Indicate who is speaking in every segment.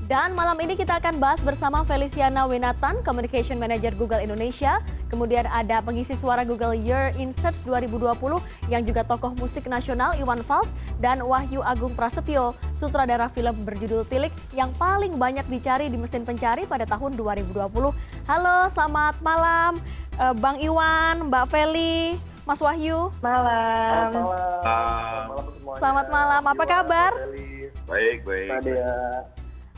Speaker 1: Dan malam ini kita akan bahas bersama Feliciana Winatan, Communication Manager Google Indonesia. Kemudian ada pengisi suara Google Year in Search 2020 yang juga tokoh musik nasional Iwan Fals. Dan Wahyu Agung Prasetyo, sutradara film berjudul Tilik yang paling banyak dicari di mesin pencari pada tahun 2020. Halo, selamat malam Bang Iwan, Mbak Feli, Mas Wahyu.
Speaker 2: Malam.
Speaker 1: Selamat malam, apa kabar?
Speaker 3: Baik.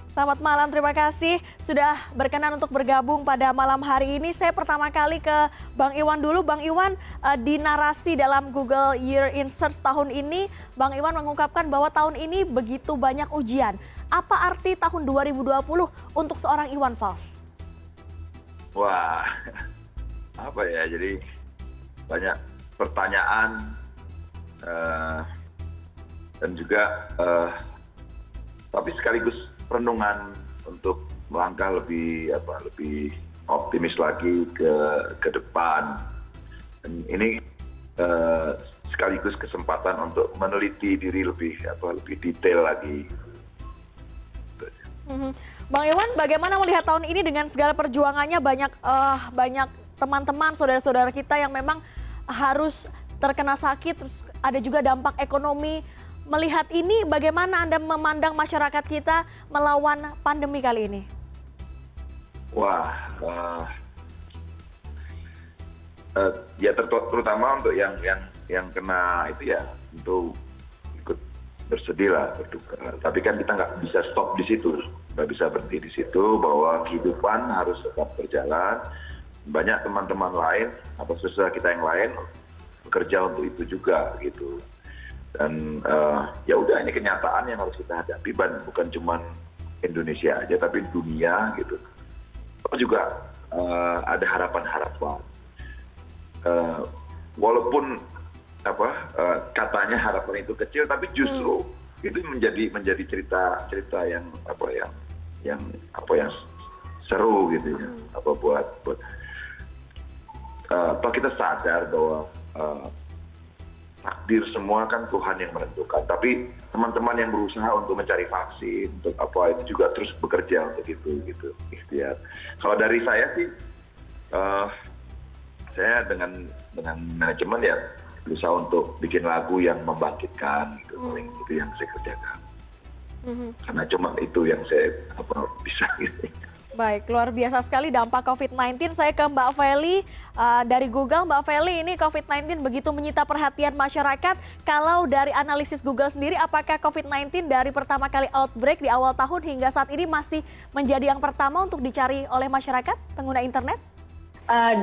Speaker 1: Selamat malam, terima kasih sudah berkenan untuk bergabung pada malam hari ini. Saya pertama kali ke Bang Iwan dulu. Bang Iwan, di narasi dalam Google Year in Search tahun ini, Bang Iwan mengungkapkan bahwa tahun ini begitu banyak ujian. Apa arti tahun 2020 untuk seorang Iwan Fals?
Speaker 3: Wah, apa ya, jadi banyak pertanyaan dan juga tapi sekaligus renungan untuk melangkah lebih optimis lagi ke depan. Dan ini sekaligus kesempatan untuk meneliti diri lebih detail lagi.
Speaker 1: Bang Iwan, bagaimana melihat tahun ini dengan segala perjuangannya, banyak teman-teman, saudara-saudara kita yang memang harus terkena sakit, terus ada juga dampak ekonomi. Melihat ini, bagaimana Anda memandang masyarakat kita melawan pandemi kali ini?
Speaker 3: Wah, ya terutama untuk yang kena itu ya, untuk ikut bersedih lah, berduka. Tapi kan kita nggak bisa stop di situ, nggak bisa berhenti di situ, bahwa kehidupan harus tetap berjalan. Banyak teman-teman lain atau saudara kita yang lain bekerja untuk itu juga gitu. Dan ya udah, ini kenyataan yang harus kita hadapi, bukan cuma Indonesia aja tapi dunia gitu. Juga ada harapan-harapan, walaupun katanya harapan itu kecil, tapi justru itu menjadi cerita yang seru gitu ya, buat kita sadar bahwa takdir semua kan Tuhan yang menentukan. Tapi teman-teman yang berusaha untuk mencari vaksin, untuk itu juga terus bekerja untuk itu gitu, ikhtiar. Kalau dari saya sih, saya dengan manajemen ya berusaha untuk bikin lagu yang membangkitkan gitu, itu yang saya kerjakan. Karena cuma itu yang saya bisa gitu.
Speaker 1: Baik, luar biasa sekali dampak COVID-19. Saya ke Mbak Feli dari Google. Mbak Feli, ini COVID-19 begitu menyita perhatian masyarakat. Kalau dari analisis Google sendiri, apakah COVID-19 dari pertama kali outbreak di awal tahun hingga saat ini masih menjadi yang pertama untuk dicari oleh masyarakat pengguna internet?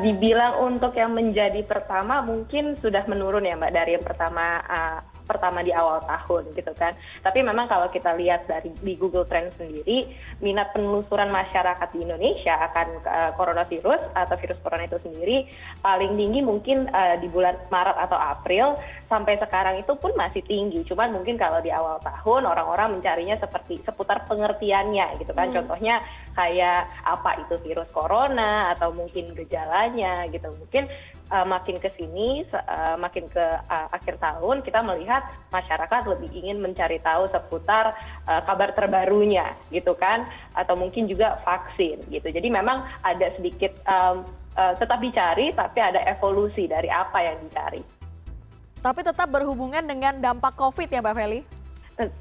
Speaker 2: Dibilang untuk yang menjadi pertama mungkin sudah menurun ya Mbak, dari yang pertama di awal tahun gitu kan. Tapi memang kalau kita lihat di Google Trends sendiri, minat penelusuran masyarakat di Indonesia akan coronavirus atau virus corona itu sendiri paling tinggi mungkin di bulan Maret atau April. Sampai sekarang itu pun masih tinggi. Cuman mungkin kalau di awal tahun orang-orang mencarinya seputar pengertiannya gitu kan. Contohnya kayak apa itu virus corona atau mungkin gejalanya gitu. Mungkin makin ke sini, makin ke akhir tahun, kita melihat masyarakat lebih ingin mencari tahu seputar kabar terbarunya gitu kan, atau mungkin juga vaksin gitu. Jadi memang ada sedikit tetap dicari, tapi ada evolusi dari apa yang dicari.
Speaker 1: Tapi tetap berhubungan dengan dampak COVID ya Mbak Feli?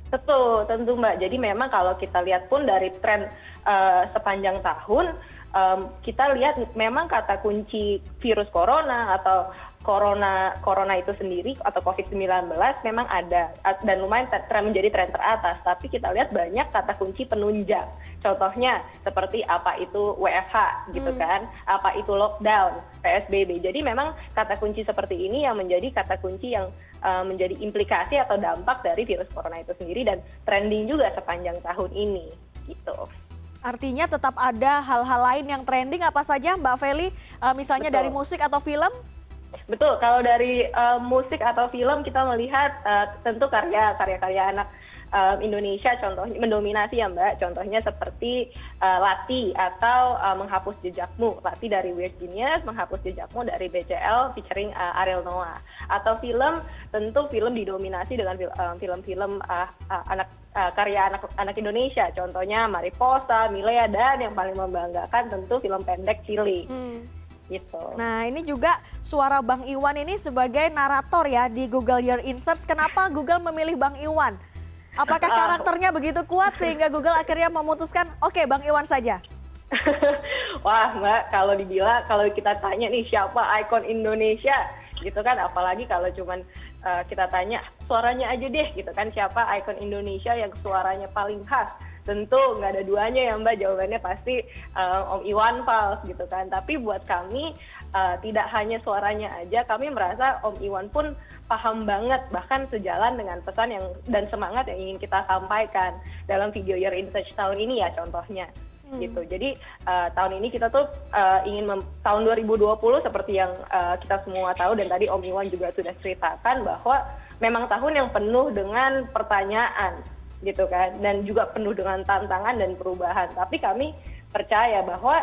Speaker 2: Betul, tentu Mbak. Jadi memang kalau kita lihat pun dari tren sepanjang tahun, kita lihat memang kata kunci virus corona atau corona itu sendiri atau COVID-19 memang ada dan lumayan menjadi tren teratas. Tapi kita lihat banyak kata kunci penunjang. Contohnya seperti apa itu WFH gitu kan, apa itu lockdown, PSBB. Jadi memang kata kunci seperti ini yang menjadi kata kunci yang menjadi implikasi atau dampak dari virus corona itu sendiri dan trending juga sepanjang tahun ini gitu.
Speaker 1: Artinya tetap ada hal-hal lain yang trending, apa saja Mbak Feli? Misalnya dari musik atau film?
Speaker 2: Betul, kalau dari musik atau film kita melihat tentu karya-karya anak Indonesia contohnya mendominasi ya Mbak, contohnya seperti Lati atau Menghapus Jejakmu, Lati dari Weird Genius, Menghapus Jejakmu dari BCL featuring Ariel Noah. Atau film, tentu film didominasi dengan film-film karya anak Indonesia, contohnya Mariposa, Milea, dan yang paling membanggakan tentu film pendek Cili. Gitu.
Speaker 1: Nah ini juga suara Bang Iwan ini sebagai narator ya di Google Year in Search. Kenapa Google memilih Bang Iwan? Apakah karakternya begitu kuat sehingga Google akhirnya memutuskan oke, Bang Iwan saja?
Speaker 2: Wah Mbak, kalau kita tanya nih siapa ikon Indonesia gitu kan, apalagi kalau cuman kita tanya suaranya aja deh gitu kan, siapa ikon Indonesia yang suaranya paling khas, tentu nggak ada duanya ya Mbak, jawabannya pasti Om Iwan Fals gitu kan. Tapi buat kami tidak hanya suaranya aja, kami merasa Om Iwan pun paham banget, bahkan sejalan dengan pesan dan semangat yang ingin kita sampaikan dalam video Year in Search tahun ini ya contohnya. Gitu. Jadi tahun ini kita tuh tahun 2020 seperti yang kita semua tahu dan tadi Om Iwan juga sudah ceritakan bahwa memang tahun yang penuh dengan pertanyaan gitu kan, dan juga penuh dengan tantangan dan perubahan. Tapi kami percaya bahwa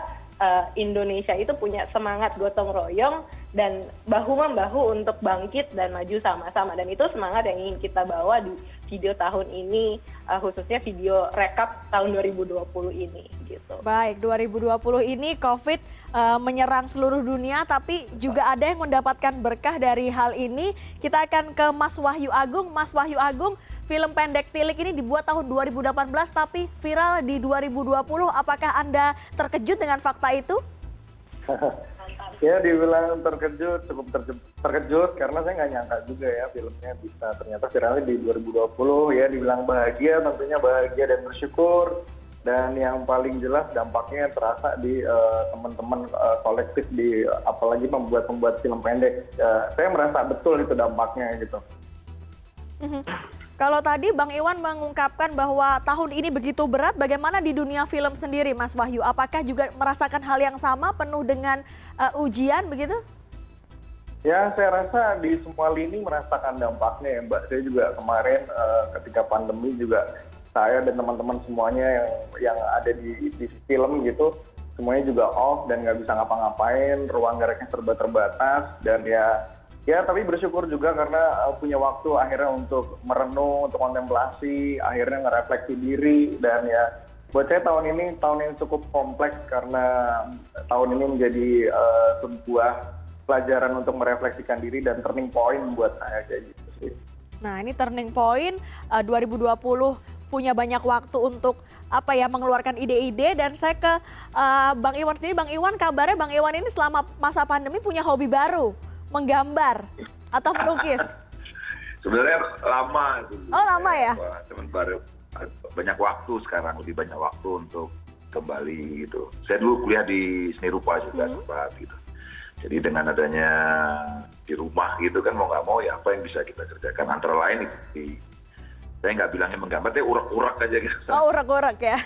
Speaker 2: Indonesia itu punya semangat gotong royong dan bahu-membahu untuk bangkit dan maju sama-sama, dan itu semangat yang ingin kita bawa di video tahun ini, khususnya video rekap tahun 2020 ini gitu.
Speaker 1: Baik, 2020 ini COVID menyerang seluruh dunia, tapi juga ada yang mendapatkan berkah dari hal ini. Kita akan ke Mas Wahyu Agung. Mas Wahyu Agung, film pendek Tilik ini dibuat tahun 2018 tapi viral di 2020. Apakah Anda terkejut dengan fakta itu?
Speaker 4: Ya dibilang terkejut, cukup terkejut karena saya nggak nyangka juga ya filmnya bisa ternyata viralnya di 2020 ya. Dibilang bahagia, tentunya bahagia dan bersyukur, dan yang paling jelas dampaknya terasa di teman-teman kolektif di apalagi pembuat film pendek. Saya merasa betul itu dampaknya gitu.
Speaker 1: Kalau tadi Bang Iwan mengungkapkan bahwa tahun ini begitu berat, bagaimana di dunia film sendiri Mas Wahyu? Apakah juga merasakan hal yang sama, penuh dengan ujian begitu?
Speaker 4: Ya, saya rasa di semua lini merasakan dampaknya ya Mbak. Saya juga kemarin ketika pandemi juga saya dan teman-teman semuanya yang ada di film gitu, semuanya juga off dan nggak bisa ngapa-ngapain, ruang geraknya serba terbatas, dan ya tapi bersyukur juga karena punya waktu akhirnya untuk merenung, untuk kontemplasi, akhirnya ngerefleksi diri. Dan ya buat saya tahun ini cukup kompleks karena tahun ini menjadi sebuah pelajaran untuk merefleksikan diri dan turning point buat saya kayak gitu sih.
Speaker 1: Nah ini turning point 2020 punya banyak waktu untuk mengeluarkan ide-ide, dan saya ke Bang Iwan sendiri. Bang Iwan, kabarnya Bang Iwan ini selama masa pandemi punya hobi baru, menggambar atau melukis.
Speaker 3: Sebenarnya lama.
Speaker 1: Oh lama ya?
Speaker 3: Cuman baru banyak waktu sekarang, lebih banyak waktu untuk kembali gitu. Saya dulu kuliah di seni rupa juga sempat gitu. Jadi dengan adanya di rumah gitu kan mau nggak mau ya apa yang bisa kita kerjakan. Antara lain saya nggak bilangnya menggambar, tapi urak-urak aja gitu.
Speaker 1: Oh urak-urak ya.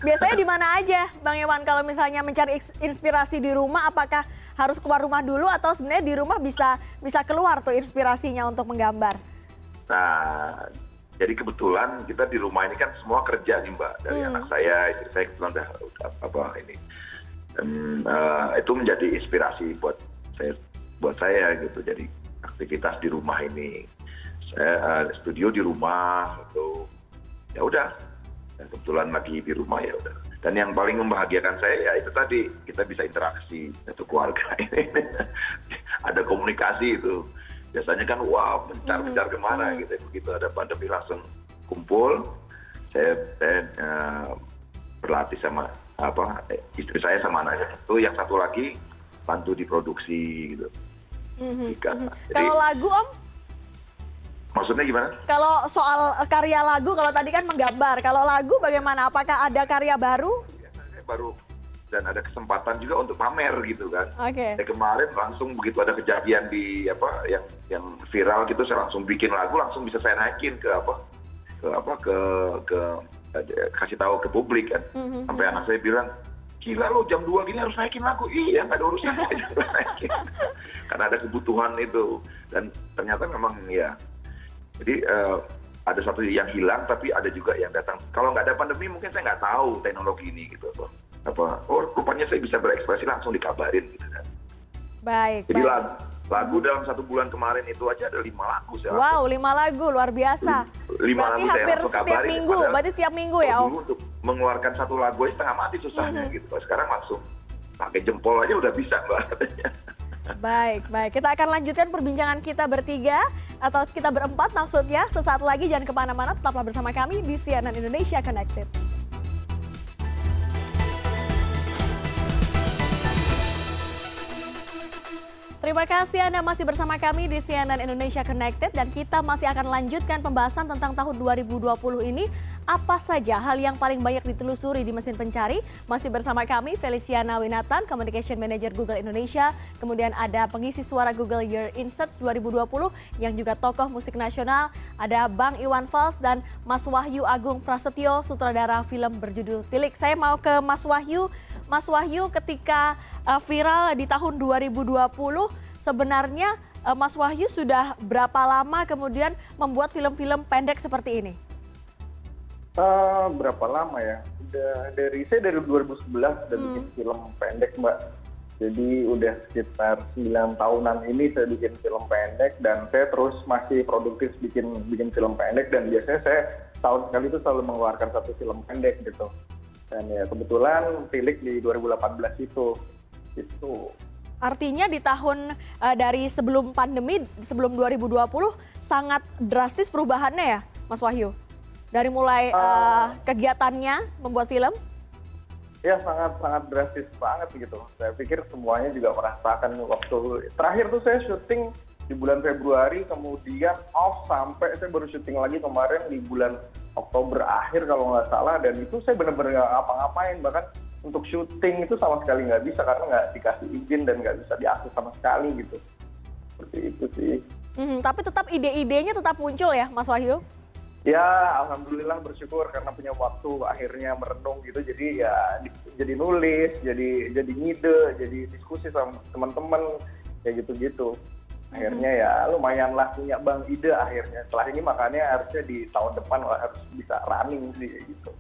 Speaker 1: Biasanya di mana aja Bang Iwan kalau misalnya mencari inspirasi di rumah? Apakah harus keluar rumah dulu atau sebenarnya di rumah bisa keluar tuh inspirasinya untuk menggambar?
Speaker 3: Nah, jadi kebetulan kita di rumah ini kan semua kerja nih Mbak, dari anak saya, istri saya kebetulan udah ini, dan itu menjadi inspirasi buat saya gitu. Jadi aktivitas di rumah ini, saya studio di rumah, gitu. Ya udah, kebetulan lagi di rumah ya udah. Dan yang paling membahagiakan saya ya itu tadi, kita bisa interaksi satu keluarga ini. Ada komunikasi itu. Biasanya kan mencar kemana gitu. Begitu ada pandemi langsung kumpul. Saya berlatih sama istri saya sama anaknya itu, yang satu lagi bantu di produksi gitu.
Speaker 1: Kalau lagu Om?
Speaker 3: Maksudnya gimana?
Speaker 1: Kalau soal karya lagu, kalau tadi kan menggambar, kalau lagu bagaimana? Apakah ada karya baru?
Speaker 3: Biasanya baru, dan ada kesempatan juga untuk pamer gitu kan.
Speaker 1: Oke.
Speaker 3: Kemarin langsung begitu ada kejadian di yang viral gitu, saya langsung bikin lagu, langsung bisa saya naikin ke kasih tahu ke publik kan. Sampai anak saya bilang, gila lo jam 2 gini harus naikin lagu. Iya, nggak ada urusan harus naikin. Karena ada kebutuhan itu, dan ternyata memang ya. Jadi ada satu yang hilang, tapi ada juga yang datang. Kalau nggak ada pandemi mungkin saya nggak tahu teknologi ini gitu. Oh rupanya saya bisa berekspresi langsung dikabarin gitu kan.
Speaker 1: Baik.
Speaker 3: Jadi
Speaker 1: baik.
Speaker 3: lagu dalam 1 bulan kemarin itu aja ada 5 lagu.
Speaker 1: Wow, 5 lagu luar biasa.
Speaker 3: 5
Speaker 1: berarti
Speaker 3: lagu
Speaker 1: hampir
Speaker 3: saya
Speaker 1: setiap
Speaker 3: kabarin.
Speaker 1: minggu, berarti tiap minggu ya Om?
Speaker 3: Dulu untuk mengeluarkan 1 lagu aja setengah mati susahnya gitu. Sekarang langsung pakai jempol aja udah bisa Mbak katanya.
Speaker 1: Baik, baik. Kita akan lanjutkan perbincangan kita bertiga, atau kita berempat maksudnya. Sesaat lagi jangan kemana-mana, tetaplah bersama kami di CNN Indonesia Connected. Terima kasih Anda masih bersama kami di CNN Indonesia Connected dan kita masih akan lanjutkan pembahasan tentang tahun 2020 ini. Apa saja hal yang paling banyak ditelusuri di mesin pencari? Masih bersama kami Feliciana Winatan, Communication Manager Google Indonesia. Kemudian ada pengisi suara Google Year in Search 2020 yang juga tokoh musik nasional. Ada Bang Iwan Fals dan Mas Wahyu Agung Prasetyo, sutradara film berjudul Tilik. Saya mau ke Mas Wahyu. Mas Wahyu, ketika viral di tahun 2020, sebenarnya Mas Wahyu sudah berapa lama kemudian membuat film-film pendek seperti ini?
Speaker 4: Berapa lama ya? Saya dari 2011 udah bikin film pendek Mbak. Jadi udah sekitar 9 tahunan ini saya bikin film pendek dan saya terus masih produktif bikin film pendek dan biasanya saya tahun sekali itu selalu mengeluarkan 1 film pendek gitu. Dan ya kebetulan Tilik di 2018 itu.
Speaker 1: Artinya di tahun dari sebelum pandemi, sebelum 2020 sangat drastis perubahannya ya Mas Wahyu? Dari mulai kegiatannya membuat film?
Speaker 4: Ya sangat drastis banget gitu. Saya pikir semuanya juga merasakan waktu terakhir tuh saya syuting di bulan Februari, kemudian off sampai saya baru syuting lagi kemarin di bulan Oktober akhir kalau nggak salah, dan itu saya benar-benar nggak ngapa-ngapain, bahkan untuk syuting itu sama sekali nggak bisa karena nggak dikasih izin dan nggak bisa diakses sama sekali gitu. Seperti itu sih.
Speaker 1: Tapi tetap ide-idenya tetap muncul ya Mas Wahyu?
Speaker 4: Ya alhamdulillah bersyukur karena punya waktu akhirnya merenung gitu, jadi ya jadi nulis, jadi ngide, jadi diskusi sama teman-teman kayak gitu-gitu. Akhirnya ya lumayan lah punya bang ide akhirnya. Setelah ini makanya harusnya di tahun depan harus bisa running sih gitu.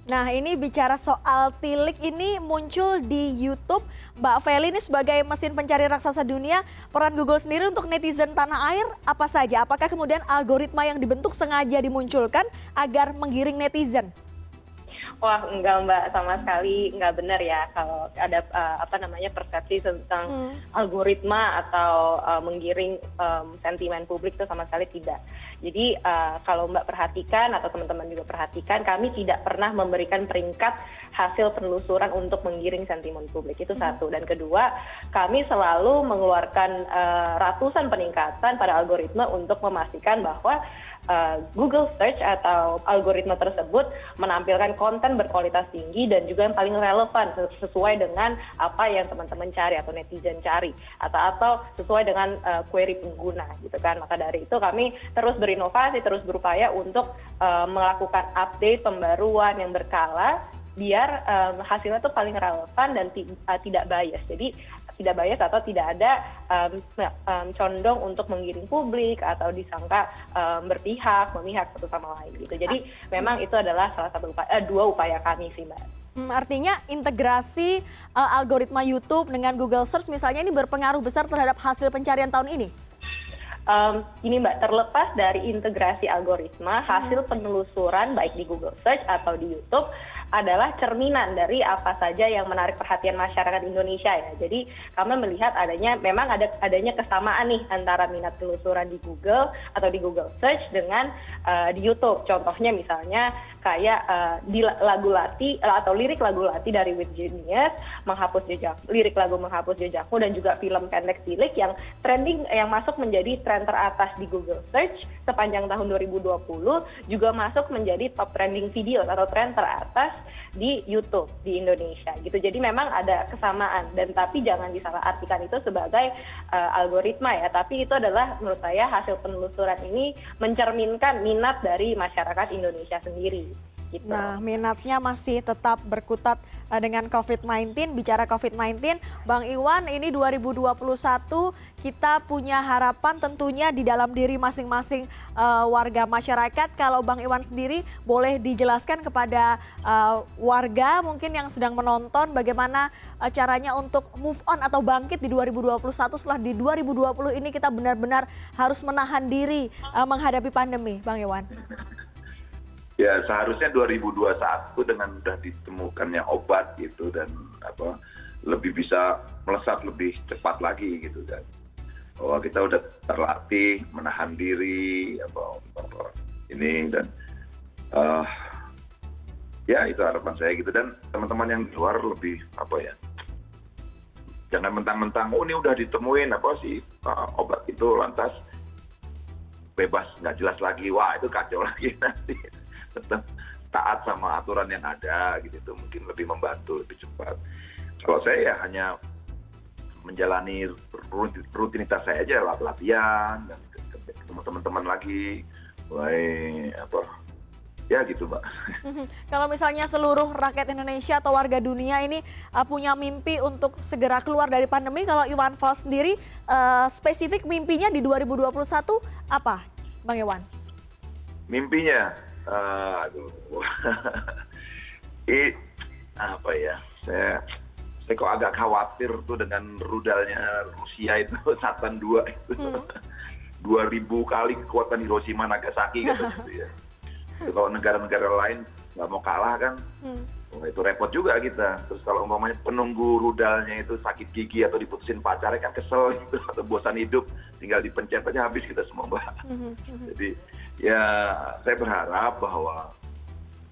Speaker 1: Nah ini bicara soal Tilik ini muncul di YouTube. Mbak Feli ini sebagai mesin pencari raksasa dunia, peran Google sendiri untuk netizen tanah air apa saja? Apakah kemudian algoritma yang dibentuk sengaja dimunculkan agar menggiring netizen?
Speaker 2: Wah enggak Mbak, sama sekali enggak benar ya kalau ada persepsi tentang algoritma atau menggiring sentimen publik, itu sama sekali tidak. Jadi kalau Mbak perhatikan atau teman-teman juga perhatikan, kami tidak pernah memberikan peringkat hasil penelusuran untuk menggiring sentimen publik, itu satu. Dan kedua, kami selalu mengeluarkan ratusan peningkatan pada algoritma untuk memastikan bahwa Google Search atau algoritma tersebut menampilkan konten berkualitas tinggi dan juga yang paling relevan sesuai dengan apa yang teman-teman cari atau netizen cari atau sesuai dengan query pengguna gitu kan. Maka dari itu kami terus berinovasi, terus berupaya untuk melakukan update pembaruan yang berkala biar hasilnya tuh paling relevan dan tidak bias. Jadi tidak bias atau tidak ada condong untuk menggiring publik atau disangka memihak satu sama lain gitu. Jadi memang itu adalah salah satu dua upaya kami sih Mbak.
Speaker 1: Artinya integrasi algoritma YouTube dengan Google Search misalnya ini berpengaruh besar terhadap hasil pencarian tahun ini?
Speaker 2: Ini Mbak, terlepas dari integrasi algoritma, hasil penelusuran baik di Google Search atau di YouTube adalah cerminan dari apa saja yang menarik perhatian masyarakat Indonesia ya. Jadi kami melihat memang adanya kesamaan nih antara minat penelusuran di Google atau di Google Search dengan di YouTube. Contohnya misalnya kayak di lagu Lati atau lirik lagu Lati dari With Genius, lirik lagu menghapus jejakmu, dan juga film pendek Tilik yang trending, yang masuk menjadi tren teratas di Google Search sepanjang tahun 2020, juga masuk menjadi top trending video atau tren teratas di YouTube di Indonesia gitu. Jadi memang ada kesamaan, dan tapi jangan disalahartikan itu sebagai algoritma ya, tapi itu adalah menurut saya hasil penelusuran ini mencerminkan minat dari masyarakat Indonesia sendiri gitu.
Speaker 1: Nah, minatnya masih tetap berkutat dengan COVID-19. Bicara COVID-19, Bang Iwan, ini 2021 kita punya harapan tentunya di dalam diri masing-masing warga masyarakat. Kalau Bang Iwan sendiri boleh dijelaskan kepada warga mungkin yang sedang menonton bagaimana caranya untuk move on atau bangkit di 2021 setelah di 2020 ini kita benar-benar harus menahan diri menghadapi pandemi, Bang Iwan.
Speaker 3: Ya seharusnya 2021 dengan sudah ditemukannya obat gitu dan lebih bisa melesat lebih cepat lagi gitu kan. Bahwa kita udah terlatih menahan diri ini dan ya itu harapan saya gitu, dan teman-teman yang di luar lebih jangan mentang-mentang ini udah ditemuin obat itu lantas bebas nggak jelas lagi, wah itu kacau lagi nanti. Tetap taat sama aturan yang ada gitu, itu mungkin lebih membantu lebih cepat. Kalau saya ya hanya menjalani rutinitas saya aja, latihan dan ketemu teman-teman lagi, mulai ya gitu Mbak.
Speaker 1: Kalau misalnya seluruh rakyat Indonesia atau warga dunia ini punya mimpi untuk segera keluar dari pandemi, kalau Iwan Fals sendiri spesifik mimpinya di 2021 apa, Bang Iwan?
Speaker 3: Mimpinya, saya kok agak khawatir tuh dengan rudalnya Rusia itu Satan 2 itu 2000 kali kekuatan Hiroshima Nagasaki gitu ya. Kalau negara-negara lain nggak mau kalah kan, itu repot juga kita. Terus kalau umpamanya penunggu rudalnya itu sakit gigi atau diputusin pacarnya kan kesel gitu, atau bosan hidup, tinggal dipencet aja habis kita semua Mbak. Jadi ya saya berharap bahwa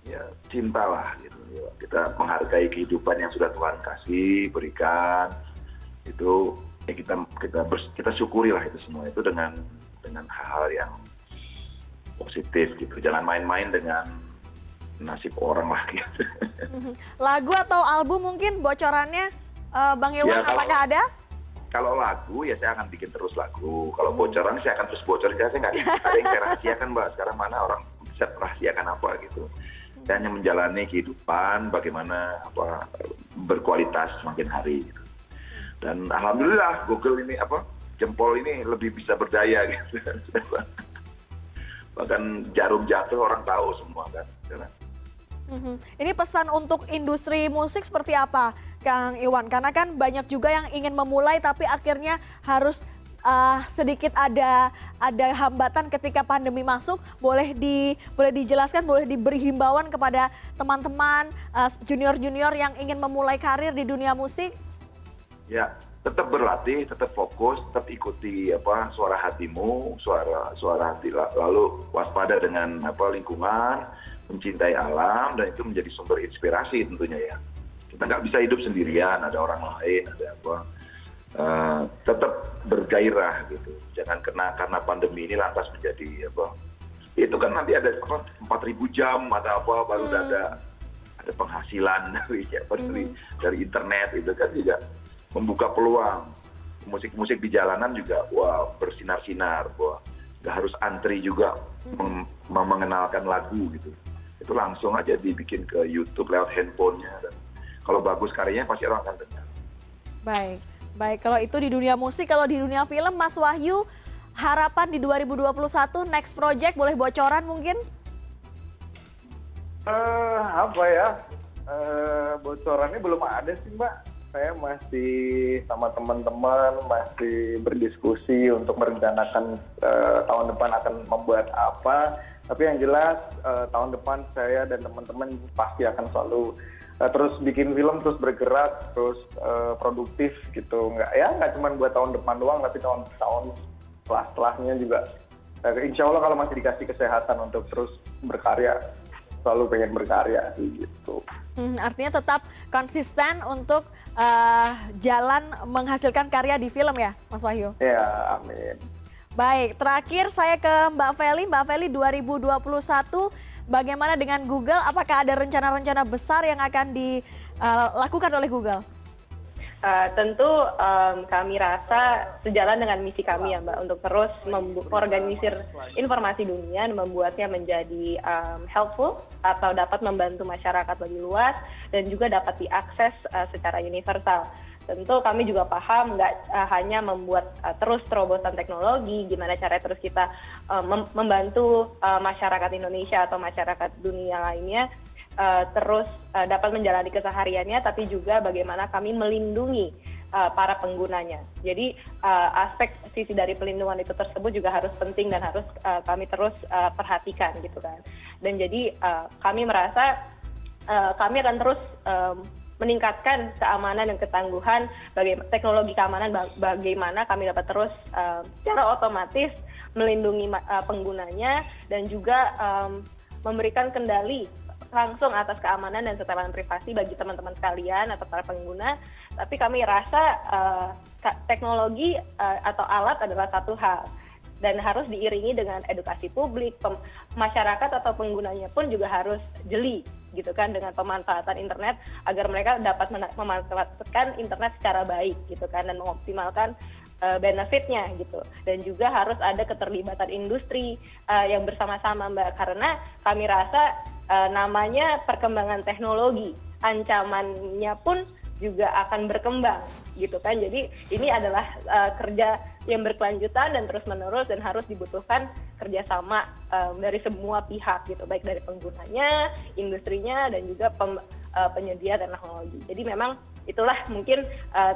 Speaker 3: ya cintalah gitu, kita menghargai kehidupan yang sudah Tuhan kasih berikan, itu ya kita syukurilah itu semua itu dengan hal-hal yang positif gitu, jangan main-main dengan nasib orang lah gitu.
Speaker 1: Lagu atau album mungkin bocorannya Bang Iwan, ya, apakah ada?
Speaker 3: Kalau lagu ya saya akan bikin terus lagu. Kalau bocoran saya akan terus bocorin. Saya nggak ada yang saya rahasiakan Mbak. Sekarang mana orang bisa rahasiakan apa gitu. Saya hanya menjalani kehidupan bagaimana berkualitas semakin hari gitu. Dan alhamdulillah Google ini jempol ini lebih bisa berdaya gitu. Bahkan jarum jatuh orang tahu semua kan.
Speaker 1: Ini pesan untuk industri musik seperti apa, Kang Iwan? Karena kan banyak juga yang ingin memulai tapi akhirnya harus sedikit ada hambatan ketika pandemi masuk. Boleh dijelaskan, boleh diberi himbauan kepada teman-teman junior-junior yang ingin memulai karir di dunia musik? Ya, tetap berlatih, tetap fokus, tetap ikuti suara hatimu, suara hati, lalu waspada dengan lingkungan, mencintai alam, dan itu menjadi sumber inspirasi tentunya ya. Kita nggak bisa hidup sendirian, ada orang lain, ada tetap bergairah gitu. Jangan karena pandemi ini lantas menjadi itu kan nanti ada 4.000 jam atau baru ada penghasilan dari internet, itu kan juga membuka peluang. Musik-musik di jalanan juga bersinar-sinar, nggak harus antri juga mengenalkan lagu gitu. Itu langsung aja dibikin ke YouTube lewat handphonenya, dan kalau bagus karyanya pasti orang akan dengar. Baik. Kalau itu di dunia musik, kalau di dunia film, Mas Wahyu, harapan di 2021 next project boleh bocoran mungkin?
Speaker 4: Bocorannya belum ada sih Mbak. Saya masih sama teman-teman masih berdiskusi untuk merencanakan tahun depan akan membuat apa. Tapi yang jelas tahun depan saya dan teman-teman pasti akan selalu terus bikin film, terus bergerak, terus produktif gitu. Nggak cuma buat tahun depan doang, tapi tahun-tahun setelahnya juga. Insya Allah kalau masih dikasih kesehatan untuk terus berkarya, selalu pengen berkarya gitu.
Speaker 1: Artinya tetap konsisten untuk jalan menghasilkan karya di film ya, Mas Wahyu?
Speaker 4: Ya, amin.
Speaker 1: Baik, terakhir saya ke Mbak Feli. Mbak Feli, 2021 bagaimana dengan Google? Apakah ada rencana-rencana besar yang akan dilakukan oleh Google?
Speaker 2: Tentu kami rasa sejalan dengan misi kami ya Mbak untuk terus mengorganisir informasi dunia dan membuatnya menjadi helpful atau dapat membantu masyarakat lebih luas dan juga dapat diakses secara universal. Tentu kami juga paham nggak hanya membuat terus terobosan teknologi, gimana caranya terus kita membantu masyarakat Indonesia atau masyarakat dunia lainnya terus dapat menjalani kesehariannya, tapi juga bagaimana kami melindungi para penggunanya. Jadi aspek sisi dari pelindungan itu tersebut juga harus penting dan harus kami terus perhatikan gitu kan. Dan jadi kami merasa kami akan terus meningkatkan keamanan dan ketangguhan teknologi keamanan, bagaimana kami dapat terus secara otomatis melindungi penggunanya dan juga memberikan kendali langsung atas keamanan dan setelan privasi bagi teman-teman sekalian atau para pengguna. Tapi kami rasa teknologi atau alat adalah satu hal dan harus diiringi dengan edukasi publik, masyarakat atau penggunanya pun juga harus jeli gitu kan dengan pemanfaatan internet agar mereka dapat memanfaatkan internet secara baik gitu kan dan mengoptimalkan benefitnya gitu. Dan juga harus ada keterlibatan industri yang bersama-sama Mbak, karena kami rasa namanya perkembangan teknologi, ancamannya pun juga akan berkembang gitu kan. Jadi ini adalah kerja yang berkelanjutan dan terus-menerus dan harus dibutuhkan kerjasama dari semua pihak gitu, baik dari penggunanya, industrinya, dan juga penyedia teknologi. Jadi memang itulah mungkin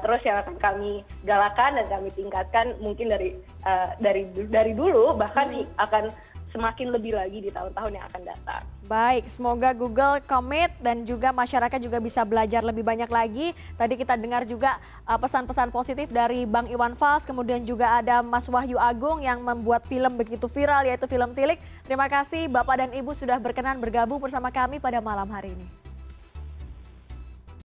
Speaker 2: terus yang akan kami galakan dan kami tingkatkan mungkin dari dulu, bahkan akan semakin lebih lagi di tahun-tahun yang akan datang.
Speaker 1: Baik, semoga Google komit dan juga masyarakat juga bisa belajar lebih banyak lagi. Tadi kita dengar juga pesan-pesan positif dari Bang Iwan Fals, kemudian juga ada Mas Wahyu Agung yang membuat film begitu viral yaitu film Tilik. Terima kasih Bapak dan Ibu sudah berkenan bergabung bersama kami pada malam hari ini.